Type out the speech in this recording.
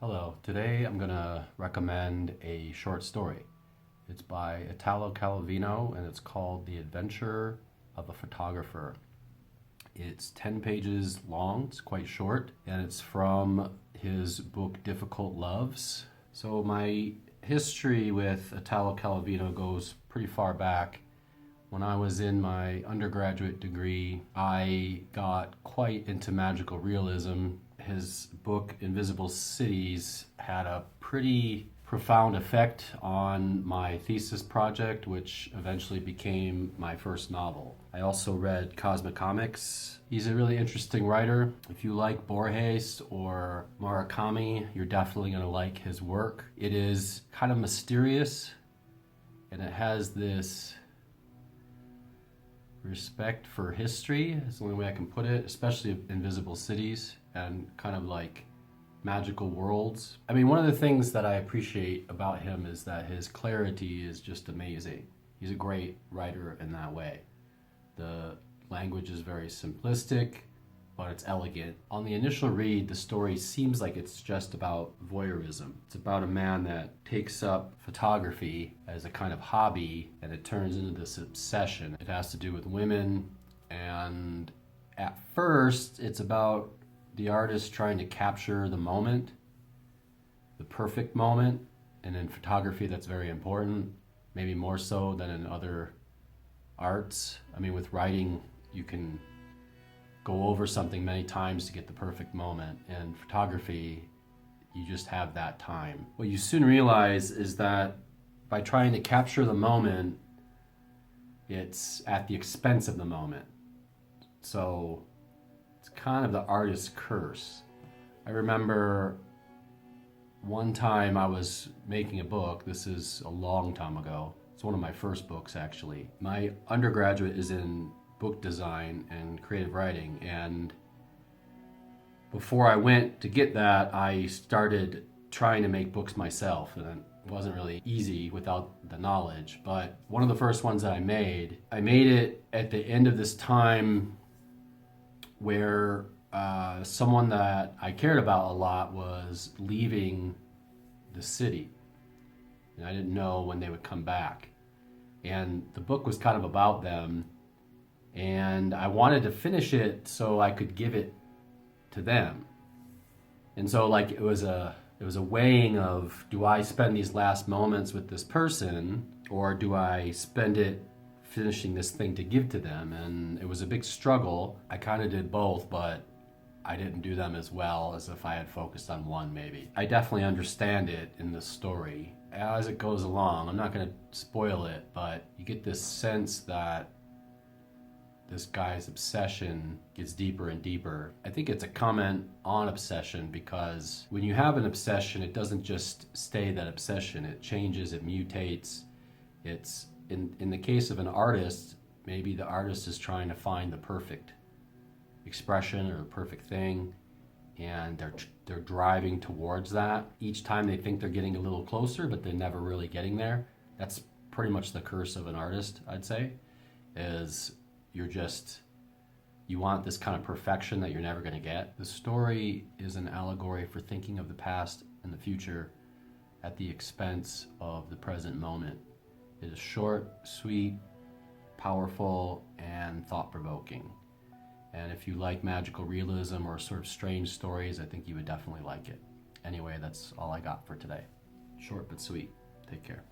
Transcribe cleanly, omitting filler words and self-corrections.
Hello, today I'm gonna recommend a short story. It's by Italo Calvino and it's called The Adventure of a Photographer. It's 10 pages long, it's quite short, and it's from his book Difficult Loves. So my history with Italo Calvino goes pretty far back. When I was in my undergraduate degree, I got quite into magical realism. His book Invisible Cities had a pretty profound effect on my thesis project, which eventually became my first novel. I also read Cosmic Comics. He's a really interesting writer. If you like Borges or Murakami, you're definitely going to like his work. It is kind of mysterious, and it has this respect for history, is the only way I can put it, especially invisible cities and kind of like magical worlds. I mean, one of the things that I appreciate about him is that his clarity is just amazing. He's a great writer in that way. The language is very simplistic, but it's elegant. On the initial read, the story seems like it's just about voyeurism. It's about a man that takes up photography as a kind of hobby, and it turns into this obsession. It has to do with women, and at first, it's about the artist trying to capture the moment, the perfect moment, and in photography that's very important, maybe more so than in other arts. I mean, with writing, you can go over something many times to get the perfect moment. In photography, you just have that time. What you soon realize is that by trying to capture the moment, it's at the expense of the moment. So it's kind of the artist's curse. I remember one time I was making a book. This is a long time ago. It's one of my first books, actually. My undergraduate is in book design and creative writing, and before I went to get that, I started trying to make books myself, and it wasn't really easy without the knowledge. But one of the first ones that I made it at the end of this time where someone that I cared about a lot was leaving the city, and I didn't know when they would come back, and the book was kind of about them. And I wanted to finish it so I could give it to them. And so like it was a weighing of, do I spend these last moments with this person, or do I spend it finishing this thing to give to them? And it was a big struggle. I kind of did both, but I didn't do them as well as if I had focused on one, maybe. I definitely understand it in the story as it goes along. I'm not going to spoil it, but you get this sense that this guy's obsession gets deeper and deeper. I think it's a comment on obsession, because when you have an obsession, it doesn't just stay that obsession. It changes, it mutates. It's, in the case of an artist, maybe the artist is trying to find the perfect expression or the perfect thing, and they're driving towards that. Each time they think they're getting a little closer, but they're never really getting there. That's pretty much the curse of an artist, I'd say, is you want this kind of perfection that you're never going to get. The story is an allegory for thinking of the past and the future at the expense of the present moment. It is short, sweet, powerful, and thought-provoking. And if you like magical realism or sort of strange stories, I think you would definitely like it. Anyway, that's all I got for today. Short but sweet. Take care.